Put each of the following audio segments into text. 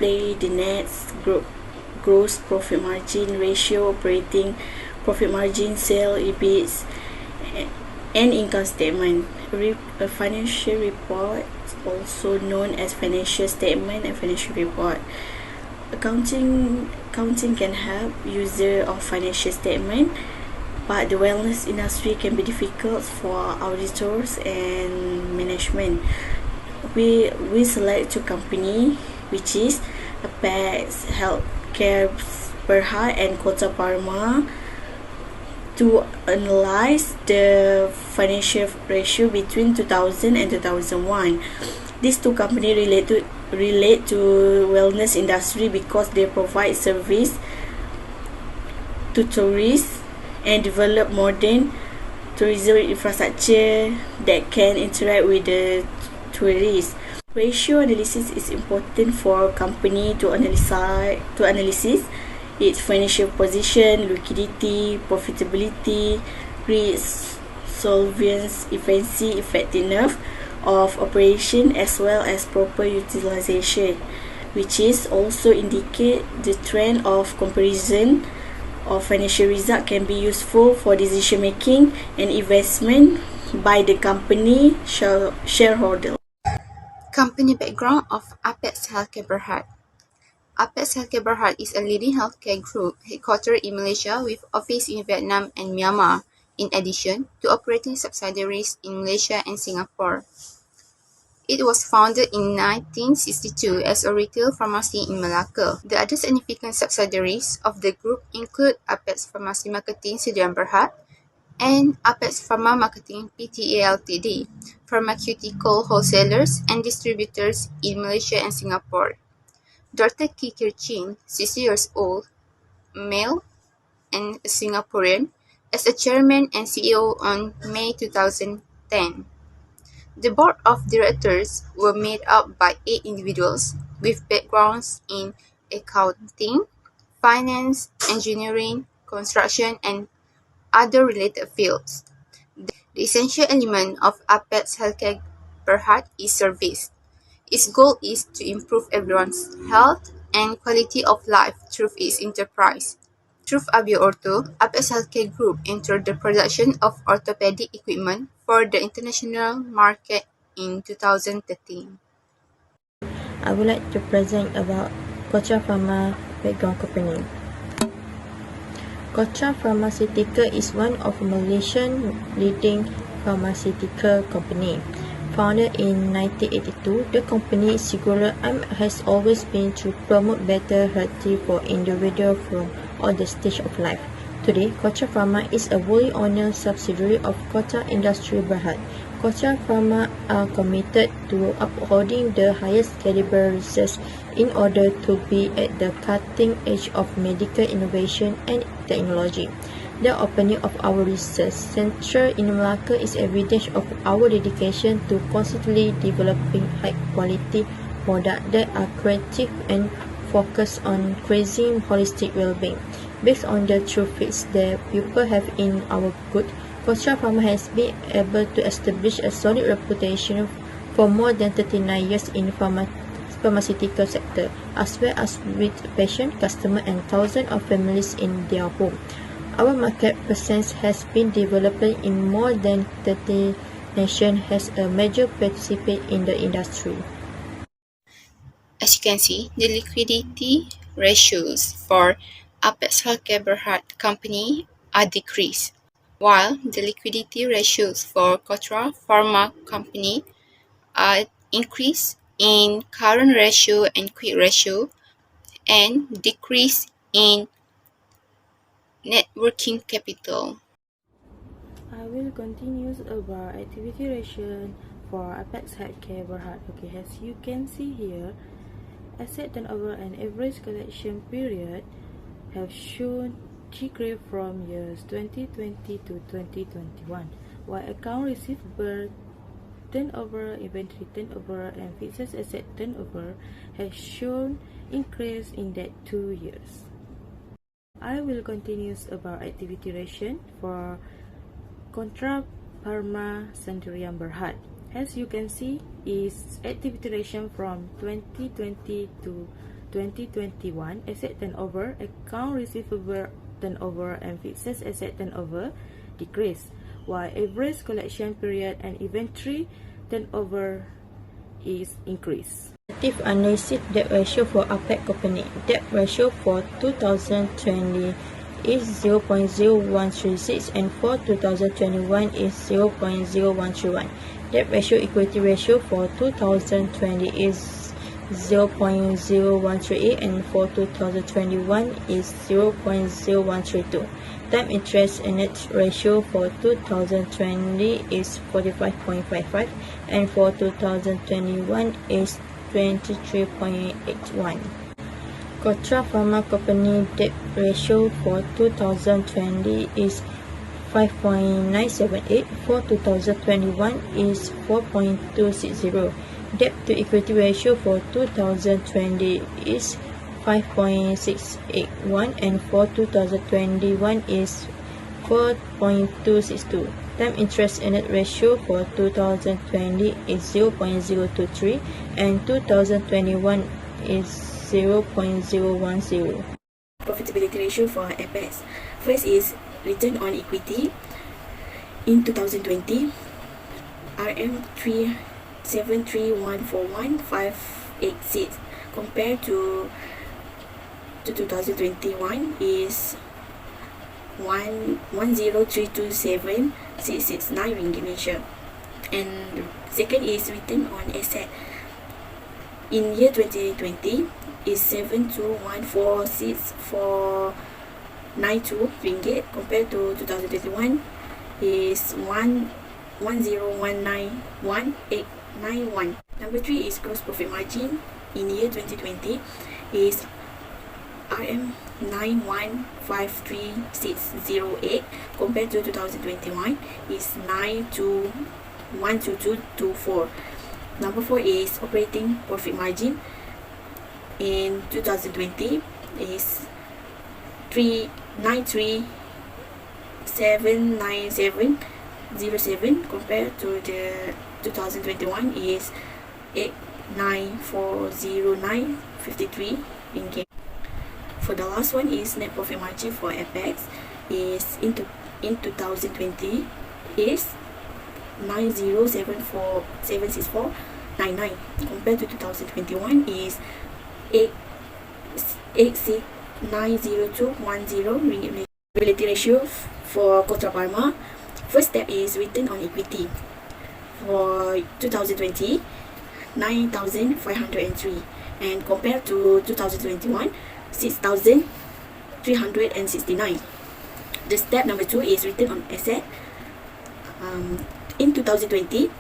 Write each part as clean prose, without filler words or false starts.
display the net gross profit margin ratio, operating profit margin, sale, EBIT, and income statement. A financial report, also known as financial statement and financial report. Accounting can help user of financial statement, but the wellness industry can be difficult for auditors and management. We select two company, which is Apex Healthcare Berhad and Kota Pharma, to analyze the financial ratio between 2000 and 2001. These two companies relate to wellness industry because they provide service to tourists and develop modern tourism infrastructure that can interact with the tourists. Ratio analysis is important for a company to analyze its financial position, liquidity, profitability, risk, solvency, efficiency, effectiveness of operation, as well as proper utilization, which is also indicate the trend of comparison of financial result can be useful for decision making and investment by the company shareholder. Company background of Apex Healthcare Berhad. Apex Healthcare Berhad is a leading healthcare group headquartered in Malaysia with office in Vietnam and Myanmar, in addition to operating subsidiaries in Malaysia and Singapore. It was founded in 1962 as a retail pharmacy in Malacca. The other significant subsidiaries of the group include Apex Pharmacy Marketing Sdn Berhad and Apex Pharma Marketing Pte Ltd, pharmaceutical wholesalers and distributors in Malaysia and Singapore. Dr. Kikir Chin, 60 years old, male, and a Singaporean, as a chairman and CEO on May 2010. The board of directors were made up by 8 individuals with backgrounds in accounting, finance, engineering, construction, and other related fields. The essential element of Apex Healthcare Berhad is service. Its goal is to improve everyone's health and quality of life through its enterprise. Through Abio Ortho, Apex Healthcare Group entered the production of orthopedic equipment for the international market in 2013. I would like to present about Kota Pharma background company. Kota Pharmaceutical is one of Malaysian leading pharmaceutical company. Founded in 1982, the company's singular aim has always been to promote better health for individuals from all the stages of life. Today, Kota Pharma is a wholly owned subsidiary of Kota Industri Berhad. Kota Pharma are committed to upholding the highest caliber research in order to be at the cutting edge of medical innovation and technology. The opening of our research center in Malacca is evidence of our dedication to constantly developing high-quality products that are creative and focused on increasing holistic well-being. Based on the true faith that people have in our good, Kota Pharma has been able to establish a solid reputation for more than 39 years in pharmaceutical sector, as well as with patient, customer, and thousands of families in their home. Our market presence has been developing in more than 30 nations as a major participant in the industry. As you can see, the liquidity ratios for Apex Healthcare Berhad company are decreased, while the liquidity ratios for Kota Pharma company are increased in current ratio and quick ratio and decrease in net working capital. I will continue about activity ratio for Apex Healthcare Berhad. Okay, as you can see here, asset turnover and average collection period have shown decrease from years 2020 to 2021, while account receivable turnover, inventory turnover, and fixed asset turnover has shown increase in that 2 years. I will continue about activity ratio for Kota Pharma Sdn Berhad. As you can see, its activity ratio from 2020 to 2021, asset turnover, account receivable turnover and fixed asset turnover decreased, while average collection period and inventory turnover is increased. Effective unlisted debt ratio for APEC company. Debt ratio for 2020 is 0.0136 and for 2021 is 0.0131. Debt ratio equity ratio for 2020 is 0.0138 and for 2021 is 0.0132. Time interest and net ratio for 2020 is 45.55 and for 2021 is 23.81. Kotra Pharma Company debt ratio for 2020 is 5.978. For 2021 is 4.260. Debt to equity ratio for 2020 is 5.681 and for 2021 is 4.262. Time interest and net ratio for 2020 is 0.023 and 2021 is 0.010. Profitability ratio for Apex. First is return on equity. In 2020, RM373141586 compared to 2021 is 10327,669 ringgit Malaysia. And second is return on asset. In year 2020 is 72146492 ringgit compared to 2021 is 10191,891. Number 3 is gross profit margin. In year 2020 is RM9153608 compared to 2021 is 9212224. Number 4 is operating profit margin. In 2020 is 393,79707 compared to the 2021 is 8940953 ringgit. For the last one is net profit margin for Apex is in 2020 is 907476499 compared to 2021 is 8690210 ringgit. Profitability ratio for Kotra Pharma. First step is return on equity. For 2020, 9,503 and compared to 2021, 6,369. The step number 2 is return on asset. In 2020,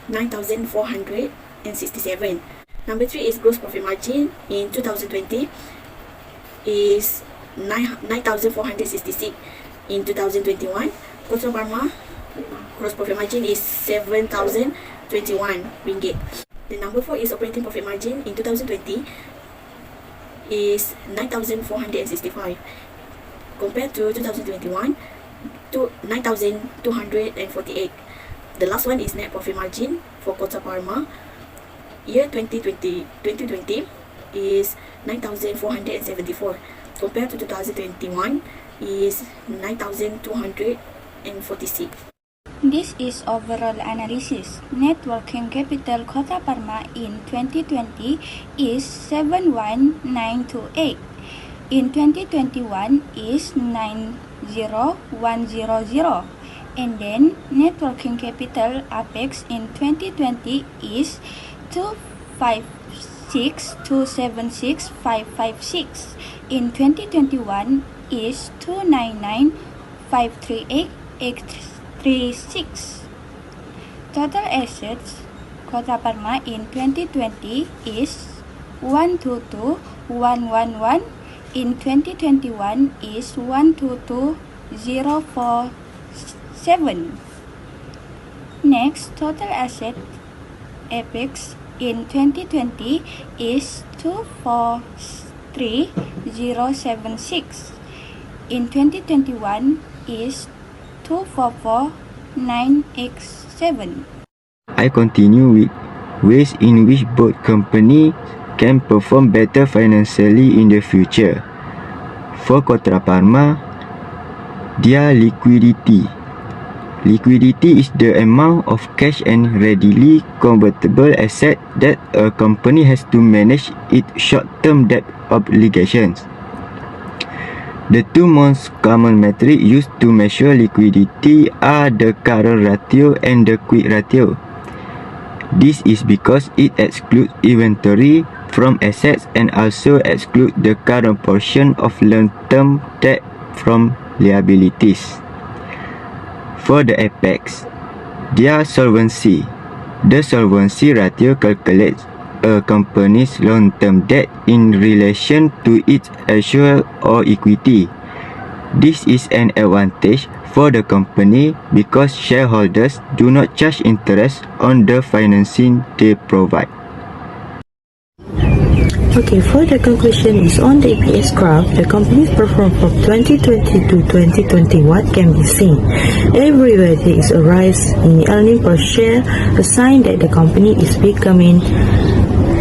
9,467. Number 3 is gross profit margin. In 2020 is 9,466. In 2021, Kotra Pharma gross profit margin is 7,021 ringgit. The number 4 is operating profit margin. In 2020 is 9,465 compared to 2021 to 9,248. The last one is net profit margin for Kotra Pharma. Year 2020 is 9,474 compared to 2021 is 9,246. This is overall analysis. Net working capital Kotra Pharma in 2020 is 71928. In 2021 is 90100. And then net working capital Apex in 2020 is 256276556. In 2021 is 299538836. Total assets Kotra Pharma in 2020 is 122111. In 2021 is 122047. Next, total asset Apex in 2020 is 243076. In 2021 is 244987. I continue with ways in which both companies can perform better financially in the future. For Kota Parma, their liquidity. Liquidity is the amount of cash and readily convertible asset that a company has to manage its short-term debt obligations. The two most common metrics used to measure liquidity are the current ratio and the quick ratio. This is because it excludes inventory from assets and also excludes the current portion of long-term debt from liabilities. For the apex, their solvency. The solvency ratio calculates a company's long-term debt in relation to its actual or equity. This is an advantage for the company because shareholders do not charge interest on the financing they provide. Okay, for the conclusion is on the EPS graph, the company's performance from 2020 to 2021 can be seen. Everywhere there is a rise in earning per share, a sign that the company is becoming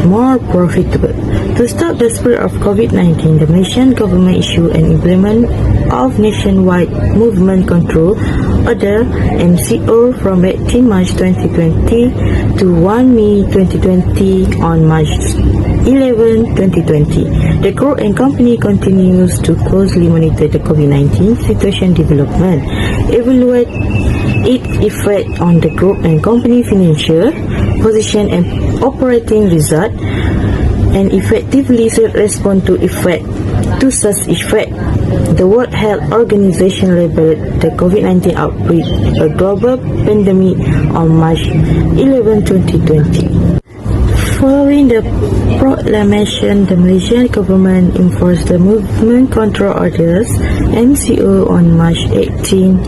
more profitable. To stop the spread of COVID-19, the Malaysian government issued an implement of nationwide movement control order MCO from 18 March 2020 to 1 May 2020 on March 11, 2020. The group and company continues to closely monitor the COVID-19 situation development, evaluate its effect on the group and company financial position and operating result, and effectively respond to such effect. The World Health Organization labeled the COVID-19 outbreak a global pandemic on March 11, 2020. Following the proclamation, the Malaysian government enforced the Movement Control Orders MCO on March 18,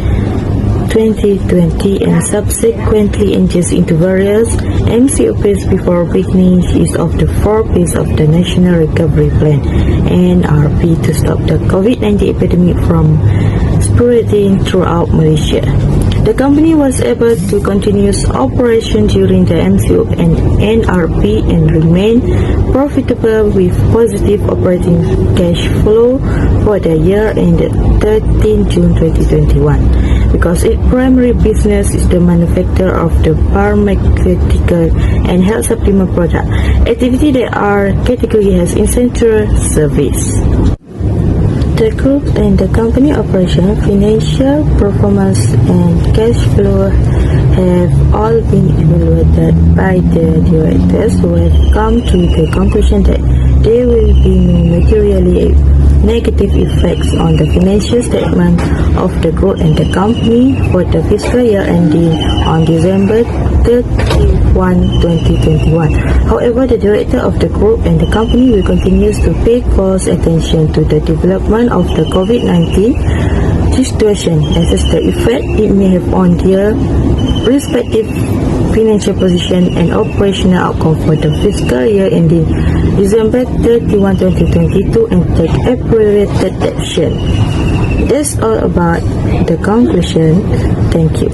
2020 and subsequently engaged into various MCOPs before beginning use of the 4 phase of the National Recovery Plan NRP to stop the COVID-19 epidemic from spreading throughout Malaysia. The company was able to continue operation during the MCO and NRP and remain profitable with positive operating cash flow for the year ended 13 June 2021. Because its primary business is the manufacture of the pharmaceutical and health supplement product, activity that are categorized as essential service. The group and the company operation, financial performance and cash flow have all been evaluated by the directors who have come to the conclusion that there will be no materially negative effects on the financial statement of the group and the company for the fiscal year ending on December 31, 2021. However, the director of the group and the company will continue to pay close attention to the development of the COVID-19 situation, as the effect it may have on their respective financial position and operational outcome for the fiscal year ending December 31, 2022 and take appropriate action. That's all about the conclusion. Thank you.